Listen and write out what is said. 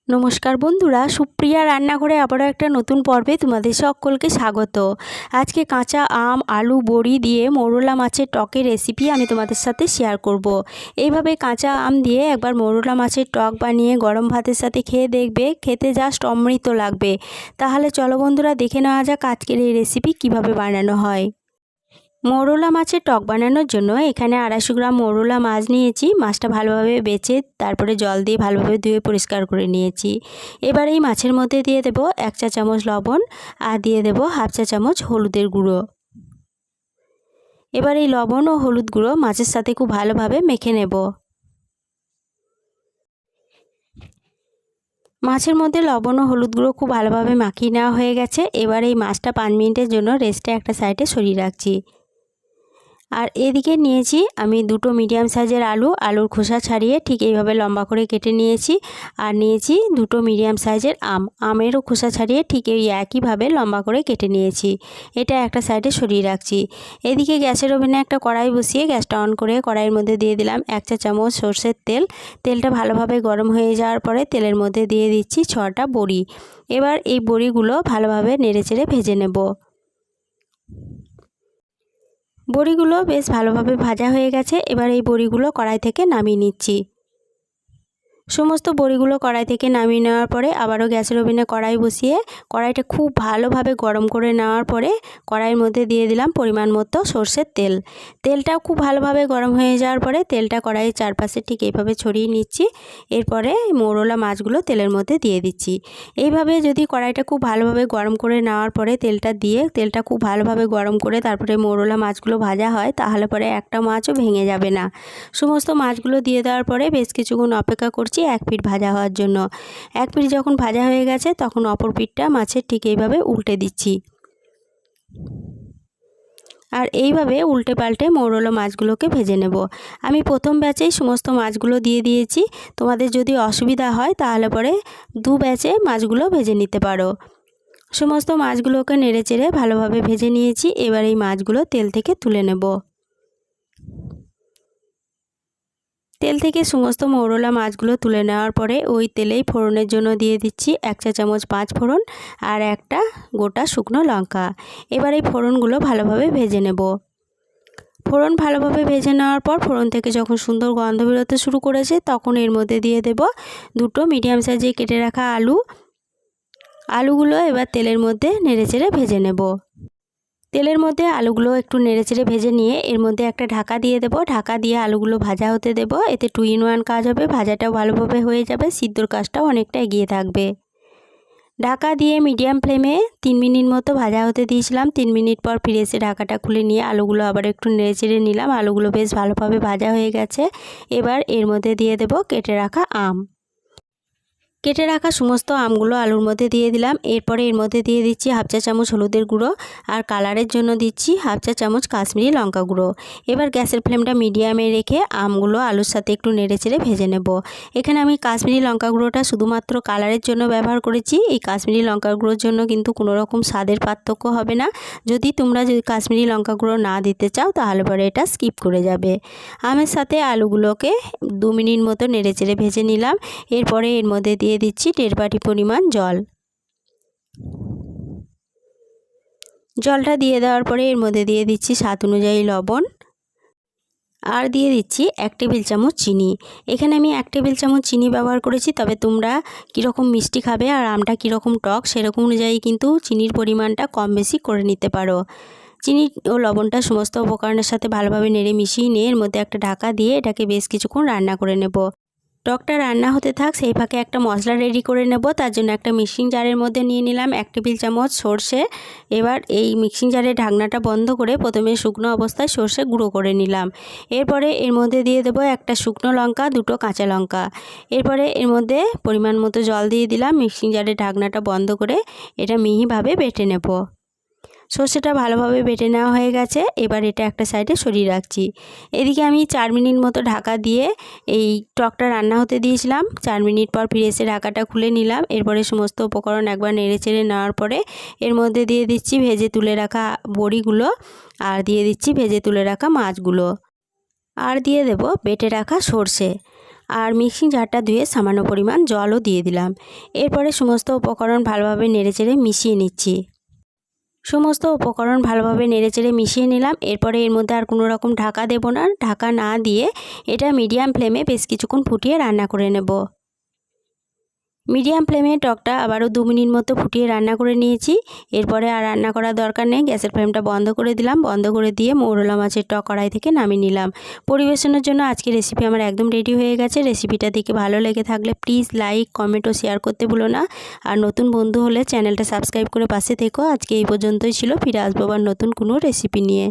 নমস্কার বন্ধুরা, সুপ্রিয়া রান্নাঘরে আবারও একটা নতুন পর্বে তোমাদের সকলকে স্বাগত। আজকে কাঁচা আম, আলু, বড়ি দিয়ে মৌরলা মাছের টকের রেসিপি আমি তোমাদের সাথে শেয়ার করব। এইভাবে কাঁচা আম দিয়ে একবার মৌরলা মাছের টক বানিয়ে গরম ভাতের সাথে খেয়ে দেখবে, খেতে জাস্ট অমৃত লাগবে। তাহলে চলো বন্ধুরা, দেখে নেওয়া যাক আজকের এই রেসিপি কিভাবে বানানো হয়। মৌরলা মাছের টক বানানোর জন্য এখানে 250 গ্রাম মৌরলা মাছ নিয়েছি। মাছটা ভালোভাবে বেছে তারপরে জল দিয়ে ভালোভাবে ধুয়ে পরিষ্কার করে নিয়েছি। এবার এই মাছের মধ্যে দিয়ে দেব 1 চা চামচ লবণ আর দিয়ে দেব 1/2 চা চামচ হলুদের গুঁড়ো। এবার এই লবণ ও হলুদ গুঁড়ো মাছের সাথে খুব ভালোভাবে মেখে নেব। মাছের মধ্যে লবণ ও হলুদ গুঁড়ো খুব ভালোভাবে মাখিয়ে নেওয়া হয়ে গেছে। এবার এই মাছটা 5 মিনিটের জন্য রেস্টে একটা সাইডে সরিয়ে রাখছি। আর এদিকে নিয়েছি আমি দুটো মিডিয়াম সাইজের আলুর খোসা ছাড়িয়ে ঠিক এইভাবে লম্বা করে কেটে নিয়েছি। আর নিয়েছি দুটো মিডিয়াম সাইজের আমেরও খোসা ছাড়িয়ে ঠিক এই একইভাবে লম্বা করে কেটে নিয়েছি। এটা একটা সাইডে সরিয়ে রাখছি। এদিকে গ্যাসের ওভেনে একটা কড়াই বসিয়ে গ্যাসটা অন করে কড়াইয়ের মধ্যে দিয়ে দিলাম 1 চা চামচ সরষের তেল। তেলটা ভালোভাবে গরম হয়ে যাওয়ার পরে তেলের মধ্যে দিয়ে দিচ্ছি 6টা বড়ি। এবার এই বড়িগুলো ভালোভাবে নেড়েচেড়ে ভেজে নেব। বড়িগুলো বেশ ভালোভাবে ভাজা হয়ে গেছে। এবার এই বড়িগুলো কড়াই থেকে নামিয়ে নিচ্ছি। সমস্ত বড়িগুলো কড়াই থেকে নামিয়ে নেওয়ার পরে আবারও গ্যাসের ওভেনে কড়াই বসিয়ে কড়াইটা খুব ভালোভাবে গরম করে নেওয়ার পরে কড়াইয়ের মধ্যে দিয়ে দিলাম পরিমাণ মতো সরষের তেল। তেলটাও খুব ভালোভাবে গরম হয়ে যাওয়ার পরে তেলটা কড়াইয়ের চারপাশে ঠিক এইভাবে ছড়িয়ে নিচ্ছি। এরপরে মৌরলা মাছগুলো তেলের মধ্যে দিয়ে দিচ্ছি। এইভাবে যদি কড়াইটা খুব ভালোভাবে গরম করে নেওয়ার পরে তেলটা খুব ভালোভাবে গরম করে তারপরে মৌরলা মাছগুলো ভাজা হয়, তাহলে পরে একটা মাছও ভেঙে যাবে না। সমস্ত মাছগুলো দিয়ে দেওয়ার পরে বেশ কিছুক্ষণ অপেক্ষা করছি এক পিঠ ভাজা হওয়ার জন্য। এক পিঠ যখন ভাজা হয়ে গেছে তখন অপর পিঠটা মাছের ঠিক এইভাবে উল্টে দিচ্ছি। আর এইভাবে উল্টে পাল্টে মৌরলা মাছগুলোকে ভেজে নেব। আমি প্রথম ব্যাচেই সমস্ত মাছগুলো দিয়ে দিয়েছি। তোমাদের যদি অসুবিধা হয় তাহলে পরে 2 ব্যাচে মাছগুলো ভেজে নিতে পারো। সমস্ত মাছগুলোকে নেড়েচেড়ে ভালোভাবে ভেজে নিয়েছি। এবার এই মাছগুলো তেল থেকে তুলে নেব। তেল থেকে সমস্ত মৌরলা মাছগুলো তুলে নেওয়ার পরে ওই তেলেই ফোড়নের জন্য দিয়ে দিচ্ছি 1 চা চামচ 5 ফোড়ন আর একটা গোটা শুকনো লঙ্কা। এবার এই ফোড়নগুলো ভালোভাবে ভেজে নেব। ফোড়ন ভালোভাবে ভেজে নেওয়ার পর ফোড়ন থেকে যখন সুন্দর গন্ধ বেরোতে শুরু করেছে তখন এর মধ্যে দিয়ে দেব দুটো মিডিয়াম সাইজে কেটে রাখা আলুগুলো এবার তেলের মধ্যে নেড়েচেড়ে ভেজে নেব। তেলের মধ্যে আলুগুলো একটু নেড়েচেড়ে ভেজে নিয়ে এর মধ্যে একটা ঢাকা দিয়ে দেব। ঢাকা দিয়ে আলুগুলো ভাজা হতে দেব। এতে 2 in 1 কাজ হবে, ভাজাটাও ভালোভাবে হয়ে যাবে, সিদ্ধর কাজটাও অনেকটা এগিয়ে থাকবে। ঢাকা দিয়ে মিডিয়াম ফ্লেমে 3 মিনিট মতো ভাজা হতে দিয়েছিলাম। 3 মিনিট পর ফিরে এসে ঢাকাটা খুলে নিয়ে আলুগুলো আবার একটু নেড়েচেড়ে নিলাম। আলুগুলো বেশ ভালোভাবে ভাজা হয়ে গেছে। এবার এর মধ্যে দিয়ে দেব কেটে রাখা কেটে রাখা সমস্ত আমগুলো আলুর মধ্যে দিয়ে দিলাম। এরপরে এর মধ্যে দিয়ে দিচ্ছি 1/2 চা চামচ হলুদের গুঁড়ো আর কালারের জন্য দিচ্ছি 1/2 চা চামচ কাশ্মীরি লঙ্কা গুঁড়ো। এবার গ্যাসের ফ্লেমটা মিডিয়ামে রেখে আমগুলো আলুর সাথে একটু নেড়েচেড়ে ভেজে নেব। এখানে আমি কাশ্মীরি লঙ্কা গুঁড়োটা শুধুমাত্র কালারের জন্য ব্যবহার করেছি। এই কাশ্মীরি লঙ্কা গুঁড়োর জন্য কিন্তু কোনো রকম স্বাদের পার্থক্য হবে না। যদি কাশ্মীরি লঙ্কা গুঁড়ো না দিতে চাও তাহলে পরে এটা স্কিপ করে যাবে। আমের সাথে আলুগুলোকে 2 মিনিট মতো নেড়েচেড়ে ভেজে নিলাম। এরপরে এর মধ্যে দিয়ে দিচ্ছি 1.5 বাটি পরিমাণ জল। জলটা দিয়ে দেওয়ার পরে এর মধ্যে দিয়ে দিচ্ছি স্বাদ অনুযায়ী লবণ আর দিয়ে দিচ্ছি 1 টেবিল চামচ চিনি। এখানে আমি 1 টেবিল চামচ চিনি ব্যবহার করেছি, তবে তোমরা কীরকম মিষ্টি খাবে আর আমটা কীরকম টক সেরকম অনুযায়ী কিন্তু চিনির পরিমাণটা কম বেশি করে নিতে পারো। চিনি ও লবণটা সমস্ত উপকরণের সাথে ভালোভাবে নেড়ে মিশিয়ে নিয়ে এর মধ্যে একটা ঢাকা দিয়ে এটাকে বেশ কিছুক্ষণ রান্না করে নেব। টকটা রান্না হতে থাক সেই ফাঁকে একটা মশলা রেডি করে নেব। তার জন্য একটা মিক্সিং জারের মধ্যে নিয়ে নিলাম 1 টেবিল চামচ সরষে। এবার এই মিক্সিং জারের ঢাকনাটা বন্ধ করে প্রথমে শুকনো অবস্থায় সরষে গুঁড়ো করে নিলাম। এরপরে এর মধ্যে দিয়ে দেবো একটা শুকনো লঙ্কা, 2টো কাঁচা লঙ্কা। এরপরে এর মধ্যে পরিমাণ মতো জল দিয়ে দিলাম। মিক্সিং জারের ঢাকনাটা বন্ধ করে এটা মিহিভাবে বেটে নেব। সর্ষেটা ভালোভাবে বেটে নেওয়া হয়ে গেছে। এবার এটা একটা সাইডে সরিয়ে রাখছি। এদিকে আমি 4 মিনিট মতো ঢাকা দিয়ে এই টকটা রান্না হতে দিয়েছিলাম। 4 মিনিট পর ফিরে এসে ঢাকাটা খুলে নিলাম। এরপরে সমস্ত উপকরণ একবার নেড়েচেড়ে নেওয়ার পরে এর মধ্যে দিয়ে দিচ্ছি ভেজে তুলে রাখা বড়িগুলো আর দিয়ে দিচ্ছি ভেজে তুলে রাখা মাছগুলো আর দিয়ে দেব বেটে রাখা সর্ষে। আর মিক্সিং জারটা ধুয়ে সামান্য পরিমাণ জলও দিয়ে দিলাম। এরপরে সমস্ত উপকরণ ভালোভাবে নেড়েচেড়ে মিশিয়ে নিচ্ছি। সমস্ত উপকরণ ভালোভাবে নেড়েচেড়ে মিশিয়ে নিলাম। এরপরে এর মধ্যে আর কোনো রকম ঢাকা দেব না। ঢাকা না দিয়ে এটা মিডিয়াম ফ্লেমে বেশ কিছুক্ষণ ফুটিয়ে রান্না করে নেব। মিডিয়াম ফ্লেমে টকটা আবারও 2 মিনিট মতো ফুটিয়ে রান্না করে নিয়েছি। এরপরে আর রান্না করার দরকার নেই, গ্যাসের ফ্লেমটা বন্ধ করে দিলাম। বন্ধ করে দিয়ে মৌরলা মাছের টক কড়াই থেকে নামিয়ে নিলাম। পরিবেশনের জন্য আজকে রেসিপি আমার একদম রেডি হয়ে গেছে। রেসিপিটা দেখে ভালো লেগে থাকলে প্লিজ লাইক, কমেন্ট ও শেয়ার করতে ভুলো না। আর নতুন বন্ধু হলে চ্যানেলটা সাবস্ক্রাইব করে পাশে থেকো। আজকে এই পর্যন্তই ছিল, ফিরে আসবো আবার নতুন কোনো রেসিপি নিয়ে।